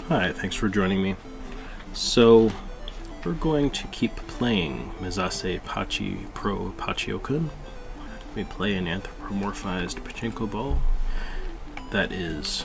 Hi, thanks for joining me. So, we're going to keep playing Mezase Pachi Pro Pachio-kun. We play an anthropomorphized pachinko ball that is,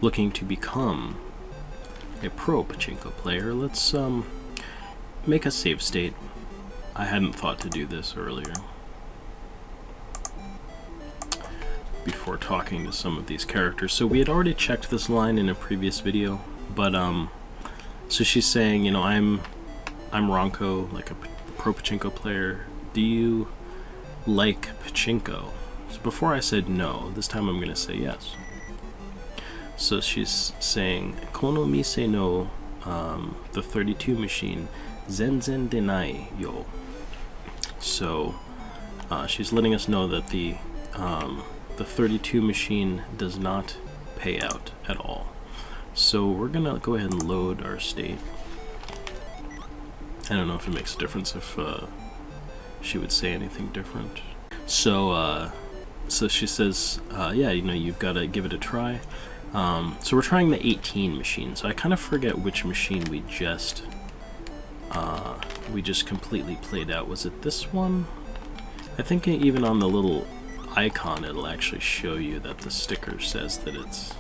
looking to become a pro pachinko player. Let's make a save state. I hadn't thought to do this earlier, before talking to some of these characters. So we had already checked this line in a previous video, but so she's saying, you know, I'm Ronco, like a pro pachinko player. Do you like pachinko? So before I said no, this time I'm gonna say yes. So she's saying, Kono mise no, the 32 machine, zenzen denai yo. So she's letting us know that the 32 machine does not pay out at all. So we're gonna go ahead and load our state. I don't know if it makes a difference if she would say anything different. So so she says, yeah, you know, you've got to give it a try. So we're trying the 18 machine. So I kind of forget which machine we just completely played out. Was it this one? I think even on the little icon it'll actually show you that the sticker says that it's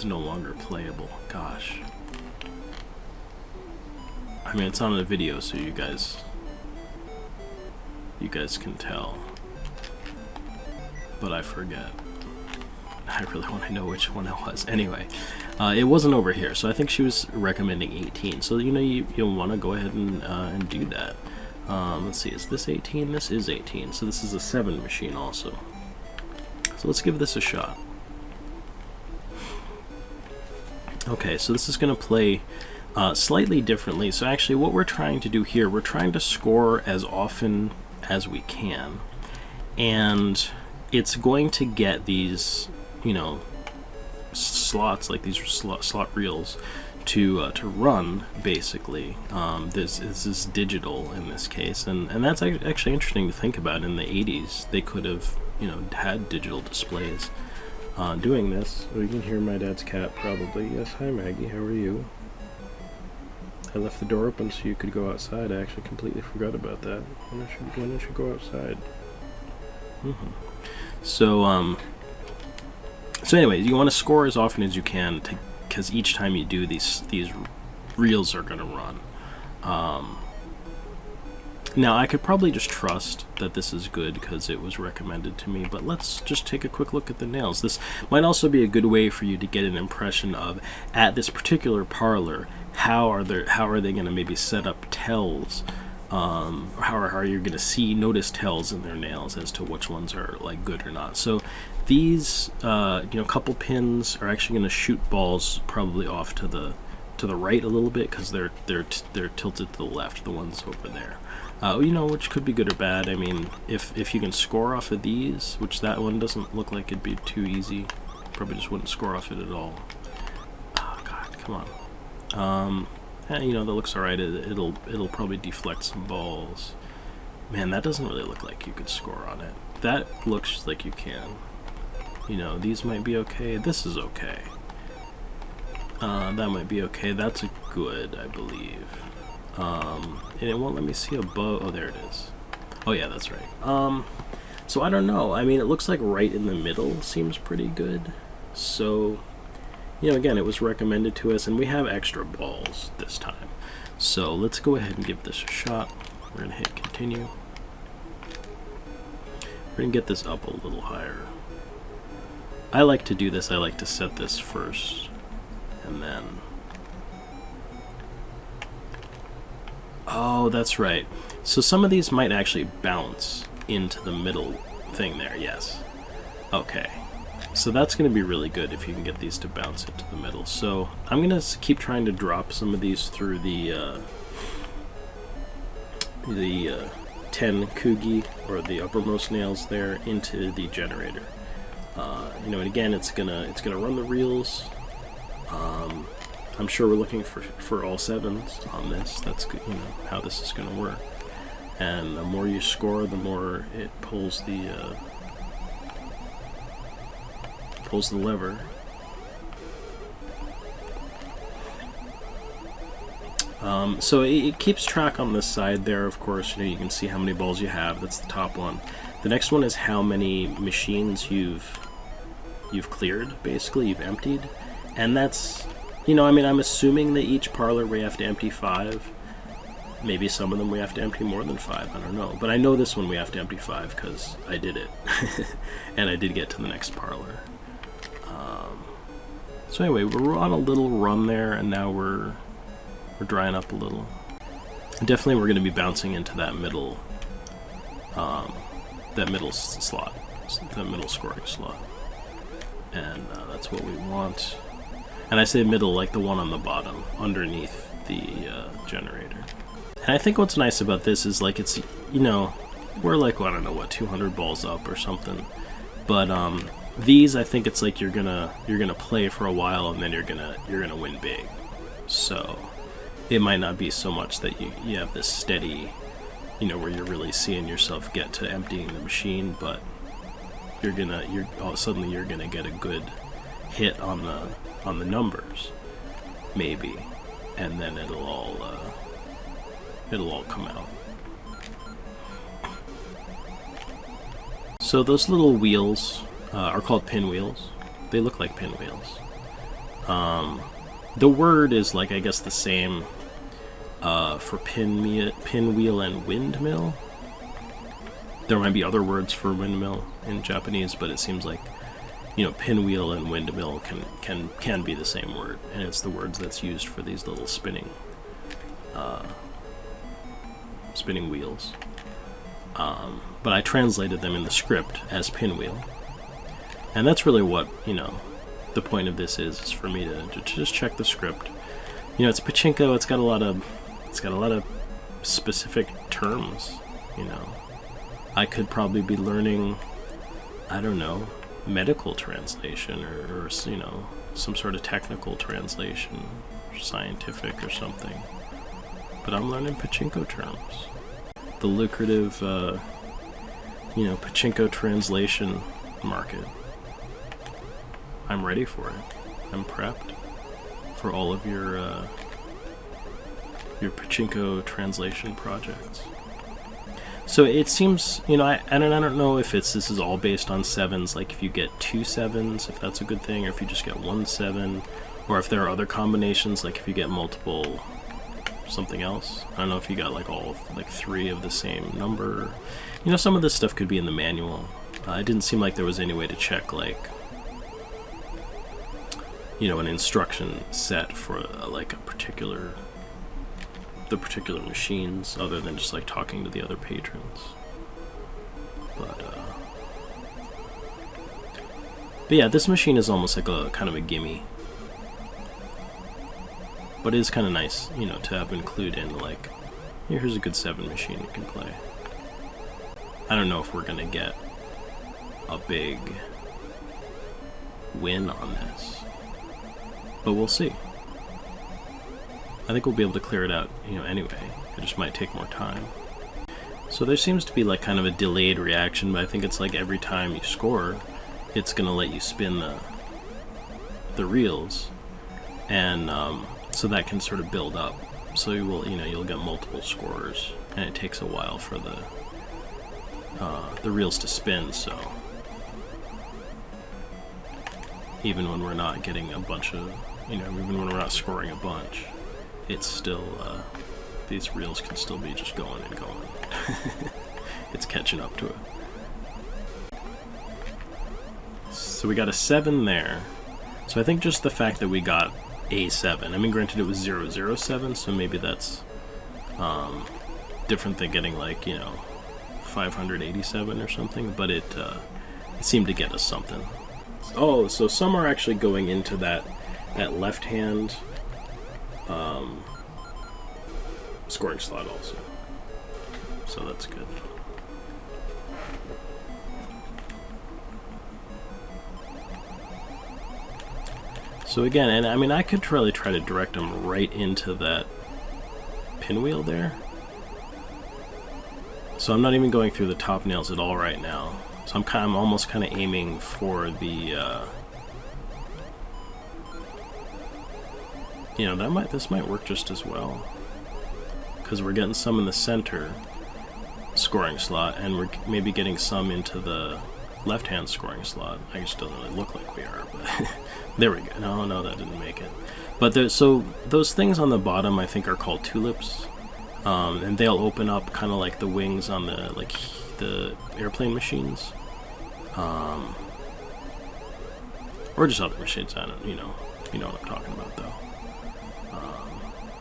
no longer playable. Gosh, I mean, it's on a video, so you guys can tell, but I forget. I really want to know which one it was. Anyway, it wasn't over here, so I think she was recommending 18. So you know, you'll want to go ahead and do that. Let's see, is this 18? This is 18, so this is a 7 machine also. So let's give this a shot. Okay, so this is going to play slightly differently. So actually what we're trying to do here, we're trying to score as often as we can. And it's going to get these, you know, slots, like these slot reels, to run, basically. This is digital in this case, and that's actually interesting to think about. In the 80s, they could have, you know, had digital displays doing this. Oh, you can hear my dad's cat probably. Yes, hi Maggie, how are you? I left the door open so you could go outside. I actually completely forgot about that. When I should go outside. So anyway, you want to score as often as you can, because each time you do, these reels are going to run. Now, I could probably just trust that this is good because it was recommended to me, but let's just take a quick look at the nails. This might also be a good way for you to get an impression of, at this particular parlor, how are they going to maybe set up tells, or how are you going to notice tells in their nails as to which ones are like good or not. So these you know, couple pins are actually going to shoot balls probably off to the right a little bit, because they're tilted to the left, the ones over there. You know, which could be good or bad. I mean, if you can score off of these, which that one doesn't look like it'd be too easy, probably just wouldn't score off it at all. Oh God, come on. You know, that looks alright. It'll probably deflect some balls. Man, that doesn't really look like you could score on it. That looks like you can. You know, these might be okay. This is okay. That might be okay. That's a good, I believe. And it won't let me see above. Oh, there it is. Oh yeah, that's right. So I don't know. I mean, it looks like right in the middle seems pretty good. So, you know, again, it was recommended to us, and we have extra balls this time. So let's go ahead and give this a shot. We're gonna hit continue. We're gonna get this up a little higher. I like to do this. I like to set this first, and then... Oh, that's right. So some of these might actually bounce into the middle thing there, yes. Okay. So that's going to be really good if you can get these to bounce into the middle. So I'm going to keep trying to drop some of these through the 10 kugi, or the uppermost nails there, into the generator. You know, and again, it's gonna run the reels. I'm sure we're looking for all 7s on this. That's good, you know, how this is gonna work. And the more you score, the more it pulls the pulls the lever. So it keeps track on this side there, of course. You know, you can see how many balls you have. That's the top one. The next one is how many machines you've cleared, basically, you've emptied. And that's, you know, I mean, I'm assuming that each parlor we have to empty 5. Maybe some of them we have to empty more than 5, I don't know. But I know this one we have to empty 5 because I did it. And I did get to the next parlor. So anyway, we're on a little run there, and now we're drying up a little. Definitely we're going to be bouncing into that middle slot, that middle scoring slot. And that's what we want. And I say middle like the one on the bottom, underneath the generator. And I think what's nice about this is, like, it's, you know, we're like, well, I don't know what, 200 balls up or something. But these, I think it's like you're gonna play for a while and then you're gonna win big. So it might not be so much that you have this steady, you know, where you're really seeing yourself get to emptying the machine, but suddenly you're gonna get a good hit on the numbers, maybe, and then it'll all come out. So those little wheels are called pinwheels. They look like pinwheels. The word is, like, I guess the same for pinwheel and windmill. There might be other words for windmill in Japanese, but it seems like, you know, pinwheel and windmill can be the same word, and it's the words that's used for these little spinning wheels. But I translated them in the script as pinwheel, and that's really what, you know, the point of this is for me to just check the script. You know, it's Pachinko. It's got a lot of specific terms. You know, I could probably be learning, I don't know, medical translation or you know, some sort of technical translation, or scientific or something. But I'm learning Pachinko terms. The lucrative, you know, Pachinko translation market. I'm ready for it. I'm prepped for all of your Pachinko translation projects. So it seems, you know, I don't know if this is all based on 7s, like if you get 2 7s, if that's a good thing, or if you just get 1 7, or if there are other combinations, like if you get multiple something else. I don't know if you got like 3 of the same number. You know, some of this stuff could be in the manual. It didn't seem like there was any way to check, like, you know, an instruction set for like the particular machines, other than just like talking to the other patrons. But yeah, this machine is almost like a kind of a gimme. But it is kind of nice, you know, to have included in, like, here's a good 7 machine you can play. I don't know if we're gonna get a big win on this, but we'll see. I think we'll be able to clear it out, you know, anyway. It just might take more time. So there seems to be like kind of a delayed reaction, but I think it's like every time you score, it's gonna let you spin the reels, and so that can sort of build up. So you'll get multiple scores, and it takes a while for the reels to spin. So even when we're not getting a bunch of, you know, even when we're not scoring a bunch, it's still, these reels can still be just going and going. It's catching up to it. So we got a 7 there. So I think just the fact that we got a 7, I mean, granted it was 007, so maybe that's different than getting, like, you know, 587 or something, but it seemed to get us something. Oh, so some are actually going into that left hand scoring slot also, so that's good. So again, and I mean, I could really try to direct them right into that pinwheel there. So I'm not even going through the top nails at all right now. So I'm almost kind of aiming for the You know, this might work just as well, because we're getting some in the center scoring slot, and we're maybe getting some into the left-hand scoring slot. I guess it doesn't really look like we are, but there we go. No, that didn't make it. But so those things on the bottom, I think, are called tulips, and they'll open up kind of like the wings on the airplane machines, or just other machines. I don't, you know what I'm talking about, though.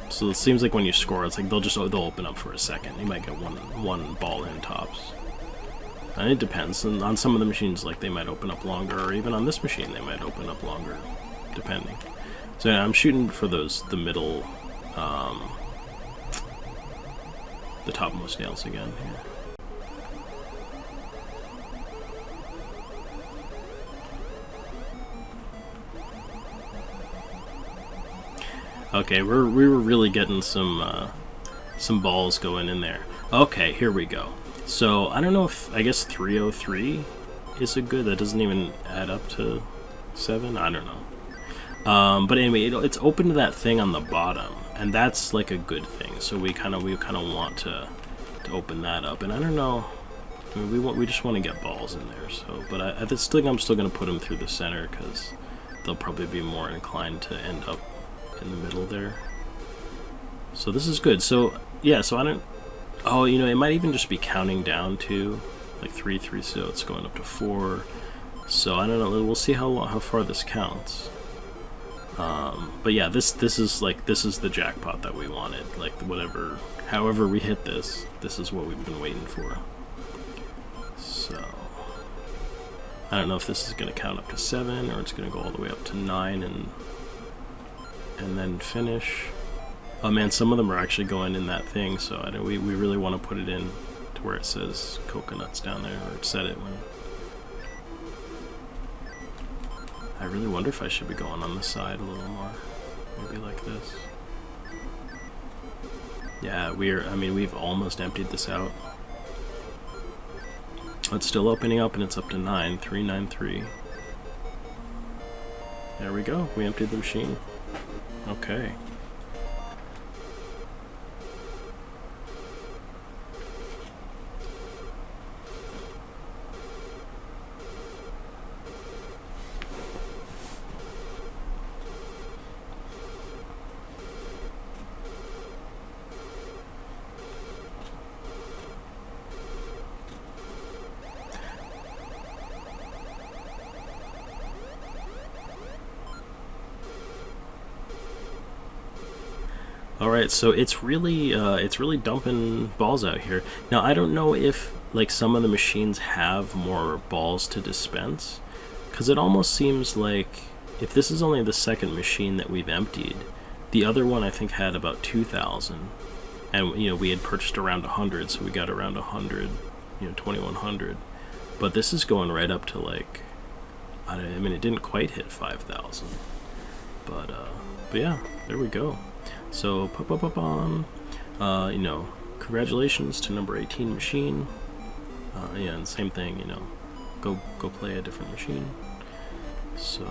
So it seems like when you score, it's like they'll open up for a second. You might get one ball in tops. And it depends. And on some of the machines, like, they might open up longer, or even on this machine, they might open up longer, depending. So yeah, I'm shooting for the middle, the topmost nails again here. Okay, we were really getting some balls going in there. Okay, here we go. So I don't know if, I guess 303 is a good. That doesn't even add up to 7. I don't know. But anyway, it's open to that thing on the bottom, and that's like a good thing. So we kind of want to open that up. And I don't know. I mean, we just want to get balls in there. So, but I'm still going to put them through the center, because they'll probably be more inclined to end up in the middle there. So this is good. So yeah, so I don't. Oh, you know, it might even just be counting down to like 3, so it's going up to 4. So I don't know. We'll see how far this counts. But yeah, this is the jackpot that we wanted. Like, however we hit this is what we've been waiting for. So I don't know if this is going to count up to 7 or it's going to go all the way up to 9 and then finish. Oh man, some of them are actually going in that thing, so we really want to put it in to where it says coconuts down there, or set it when. I really wonder if I should be going on the side a little more, maybe like this. Yeah, we've almost emptied this out. It's still opening up, and it's up to 9, 393. There we go. We emptied the machine. Okay. Alright, so it's really dumping balls out here. Now, I don't know if, like, some of the machines have more balls to dispense, because it almost seems like if this is only the second machine that we've emptied, the other one I think had about 2,000, and, you know, we had purchased around 100, so we got around 100, you know, 2,100, but this is going right up to, like, I mean, it didn't quite hit 5,000, but yeah, there we go. So, you know, congratulations to number 18 machine. Yeah, and same thing, you know, go play a different machine. So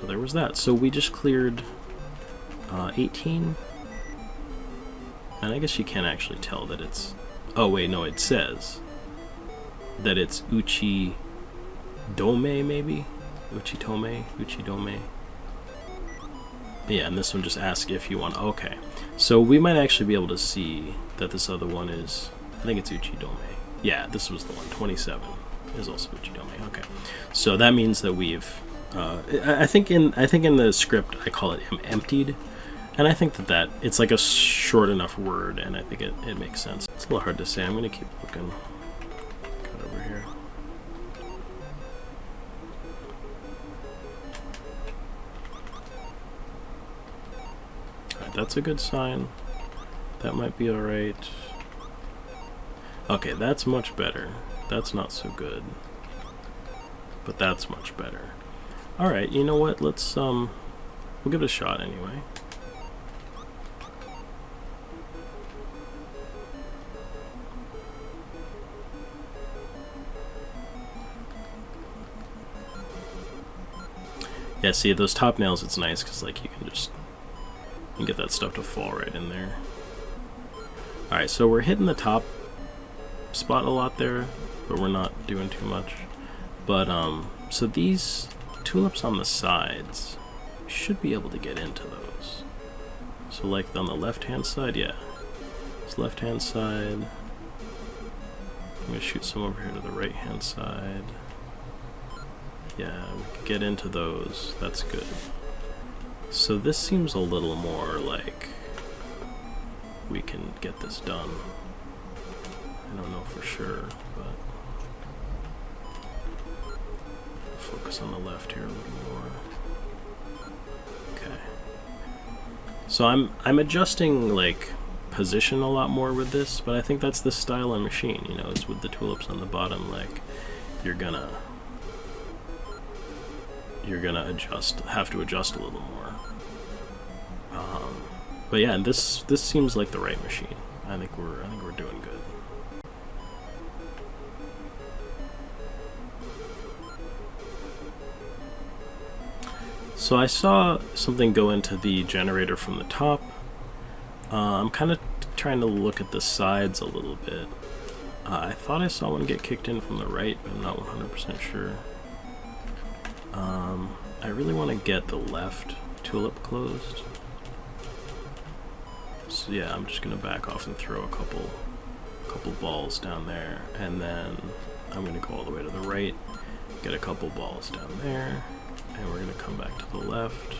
there was that. So we just cleared 18, and I guess you can't actually tell that it's. Oh wait, no, it says that it's Uchi Dome, maybe Uchi Dome. Yeah, and this one just asks if you want. Okay, so we might actually be able to see that this other one is. I think it's Uchidome. Yeah, this was the one. 27 is also Uchidome. Okay, so that means that we've. I think in the script I call it emptied, and I think that it's like a short enough word, and I think it makes sense. It's a little hard to say. I'm gonna keep looking. Cut over here. That's a good sign. That might be alright. Okay, that's much better. That's not so good. But that's much better. Alright, you know what? Let's, we'll give it a shot anyway. Yeah, see, those top nails, it's nice because, like, you can just and get that stuff to fall right in there. Alright, so we're hitting the top spot a lot there, but we're not doing too much. But, so these tulips on the sides, we should be able to get into those. So like on the left-hand side, yeah. This left-hand side. I'm going to shoot some over here to the right-hand side. Yeah, we could get into those. That's good. So this seems a little more like we can get this done. I don't know for sure, but focus on the left here a little more. Okay. So I'm adjusting like position a lot more with this, but I think that's the style of machine, you know, it's with the tulips on the bottom, like you're gonna have to adjust a little more. But yeah, this seems like the right machine. I think we're doing good. So I saw something go into the generator from the top. I'm kind of trying to look at the sides a little bit. I thought I saw one get kicked in from the right, but I'm not 100% sure. I really want to get the left tulip closed. So yeah, I'm just gonna back off and throw a couple balls down there, and then I'm gonna go all the way to the right, get a couple balls down there, and we're gonna come back to the left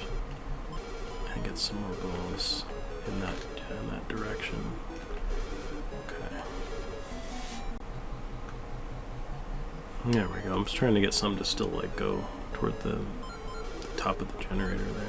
and get some more balls in that direction. Okay. There we go. I'm just trying to get some to still like go toward the top of the generator there.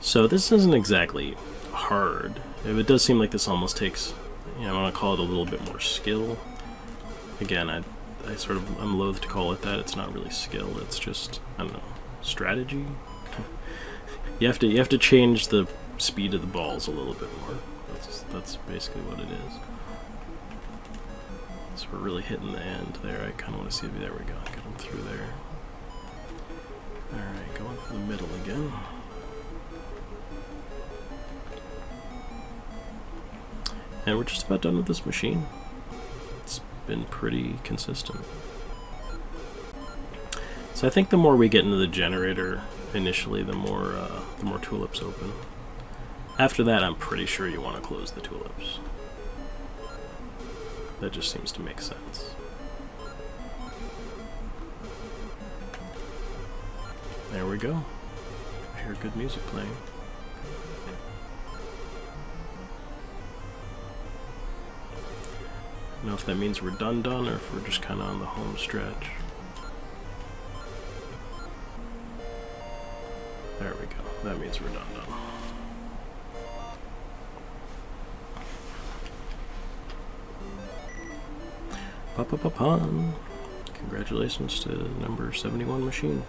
So this isn't exactly hard. It does seem like this almost takes, you know, I want to call it a little bit more skill. Again, I'm loath to call it that. It's not really skill. It's just, I don't know, strategy. you have to change the speed of the balls a little bit more. That's basically what it is. So we're really hitting the end there. I kind of want to see if there we go. Get them through there. All right, going for the middle again. And we're just about done with this machine. It's been pretty consistent. So I think the more we get into the generator initially, the more tulips open. After that, I'm pretty sure you want to close the tulips. That just seems to make sense. There we go. I hear good music playing. I don't know if that means we're done or if we're just kind of on the home stretch. There we go. That means we're done. Pa-pa-pa-pun. Congratulations to number 71 machine.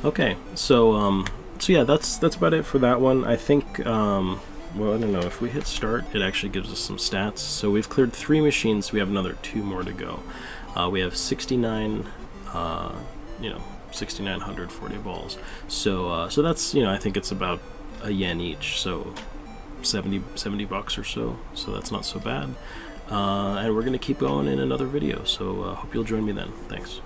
Okay, so yeah, that's about it for that one. I think well, I don't know, if we hit start, it actually gives us some stats. So we've cleared 3 machines, we have another 2 more to go. We have 69, 6,940 balls. So that's, I think it's about a yen each, so 70 bucks or so. So that's not so bad. And we're gonna keep going in another video. So hope you'll join me then. Thanks.